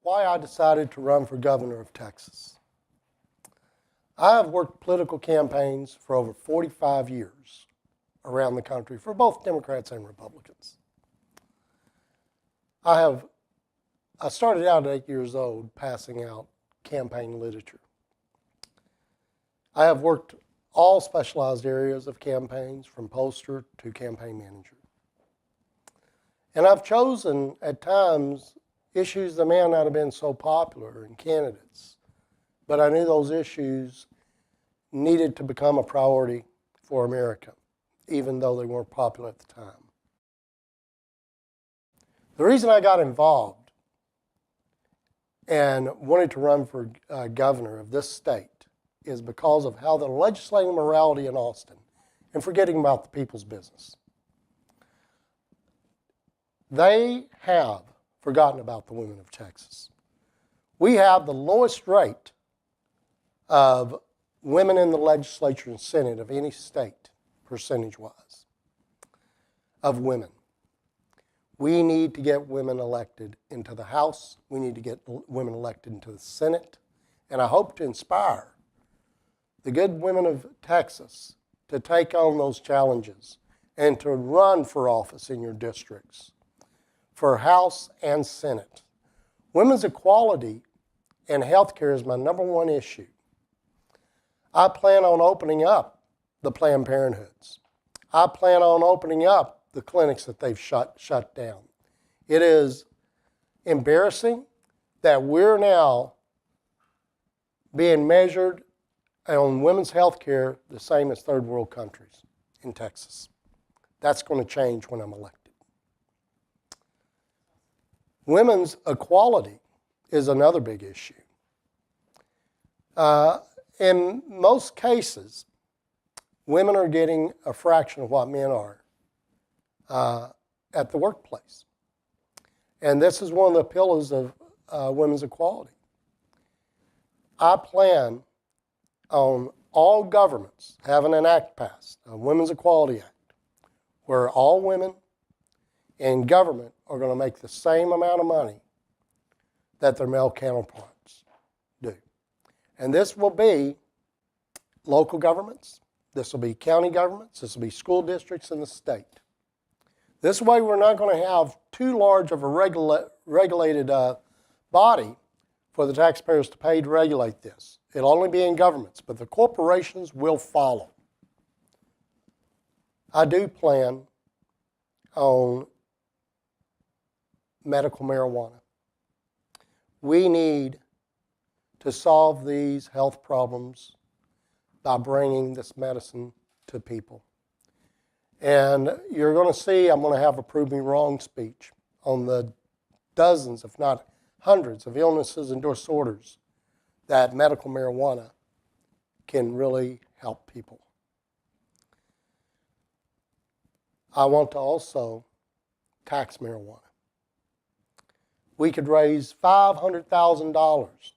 why I decided to run for governor of Texas. I have worked political campaigns for over 45 years around the country for both Democrats and Republicans. I started out at 8 years old passing out campaign literature. I have worked all specialized areas of campaigns, from pollster to campaign manager. And I've chosen, at times, issues that may not have been so popular in candidates, but I knew those issues needed to become a priority for America, even though they weren't popular at the time. The reason I got involved and wanted to run for governor of this state is because of how the legislative morality in Austin, and forgetting about the people's business, they have forgotten about the women of Texas. We have the lowest rate of women in the legislature and Senate of any state, percentage-wise, of women. We need to get women elected into the House. We need to get women elected into the Senate. And I hope to inspire the good women of Texas to take on those challenges and to run for office in your districts, for House and Senate. Women's equality and health care is my #1 issue. I plan on opening up the Planned Parenthoods. I plan on opening up the clinics that they've shut down. It is embarrassing that we're now being measured on women's health care the same as third world countries in Texas. That's going to change when I'm elected. Women's equality is another big issue. In most cases, women are getting a fraction of what men are at the workplace. And this is one of the pillars of women's equality. I plan on all governments having an act passed, a Women's Equality Act, where all women in government are going to make the same amount of money that their male counterparts do. And this will be local governments, this will be county governments, this will be school districts in the state. This way we're not going to have too large of a regulated body for the taxpayers to pay to regulate this. It'll only be in governments, but the corporations will follow. I do plan on medical marijuana. We need to solve these health problems by bringing this medicine to people. And you're going to see I'm going to have a prove me wrong speech on the dozens, if not hundreds, of illnesses and disorders that medical marijuana can really help people. I want to also tax marijuana. We could raise $500,000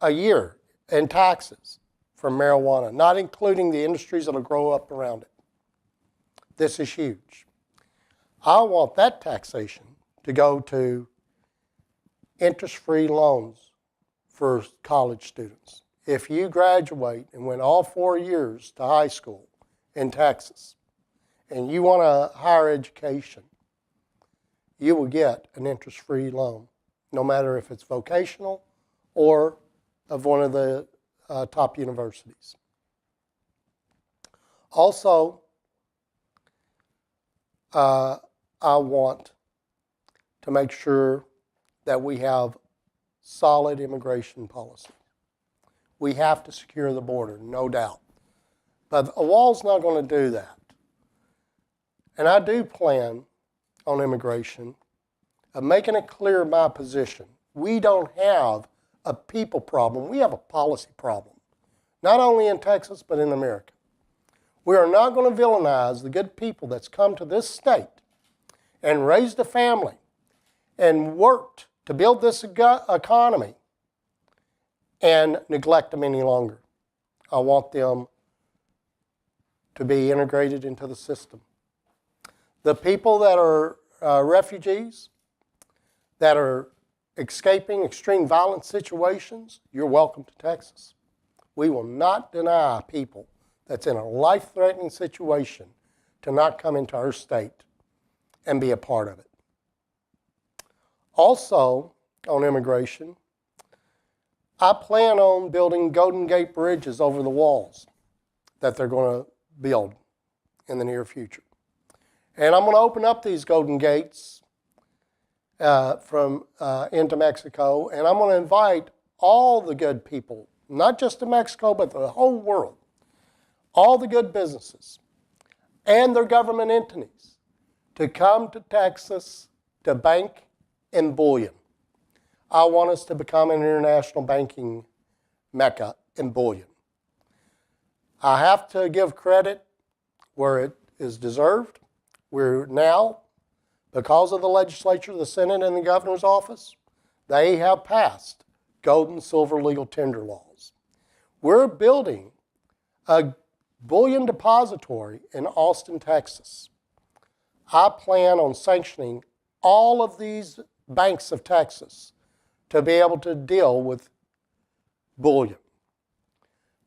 a year in taxes from marijuana, not including the industries that will grow up around it. This is huge. I want that taxation to go to interest-free loans for college students. If you graduate and went all 4 years to high school in Texas and you want a higher education, you will get an interest-free loan, no matter if it's vocational or of one of the top universities. Also, I want to make sure that we have solid immigration policy. We have to secure the border, no doubt. But a wall's not going to do that. And I do plan on immigration of making it clear my position. We don't have a people problem. We have a policy problem, not only in Texas, but in America. We are not going to villainize the good people that's come to this state and raised a family and worked to build this economy and neglect them any longer. I want them to be integrated into the system. The people that are refugees, that are escaping extreme violence situations, you're welcome to Texas. We will not deny people that's in a life-threatening situation to not come into our state and be a part of it. Also, on immigration, I plan on building Golden Gate bridges over the walls that they're going to build in the near future. And I'm going to open up these Golden Gates into Mexico, and I'm going to invite all the good people, not just in Mexico, but the whole world, all the good businesses and their government entities to come to Texas to bank in bullion. I want us to become an international banking mecca in bullion. I have to give credit where it is deserved. We're now, because of the legislature, the Senate, and the governor's office, they have passed gold and silver legal tender laws. We're building a bullion depository in Austin, Texas. I plan on sanctioning all of these banks of Texas to be able to deal with bullion.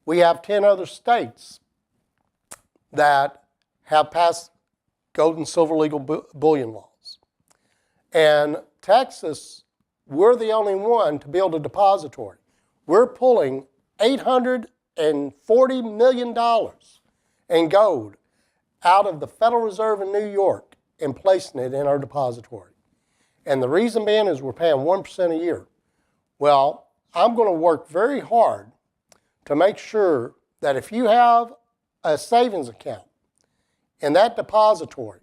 We have 10 other states that have passed gold and silver legal bullion laws. And Texas, we're the only one to build a depository. We're pulling $840 million in gold out of the Federal Reserve in New York and placing it in our depository. And the reason being is we're paying 1% a year. Well, I'm going to work very hard to make sure that if you have a savings account in that depository,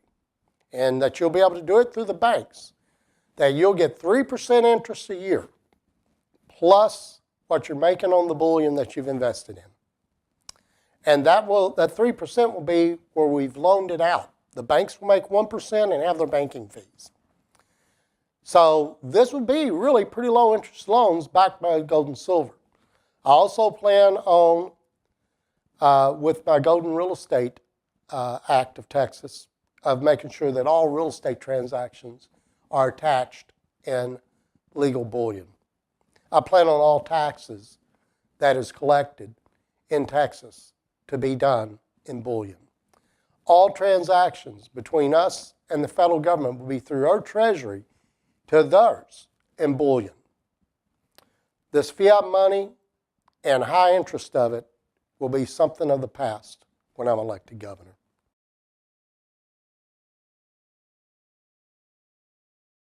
and that you'll be able to do it through the banks, that you'll get 3% interest a year, plus what you're making on the bullion that you've invested in. And that 3% will be where we've loaned it out. The banks will make 1% and have their banking fees. So this would be really pretty low interest loans backed by gold and silver. I also plan on, with my Golden Real Estate Act of Texas, of making sure that all real estate transactions are attached in legal bullion. I plan on all taxes that is collected in Texas to be done in bullion. All transactions between us and the federal government will be through our treasury to theirs in bullion. This fiat money and high interest of it will be something of the past when I'm elected governor.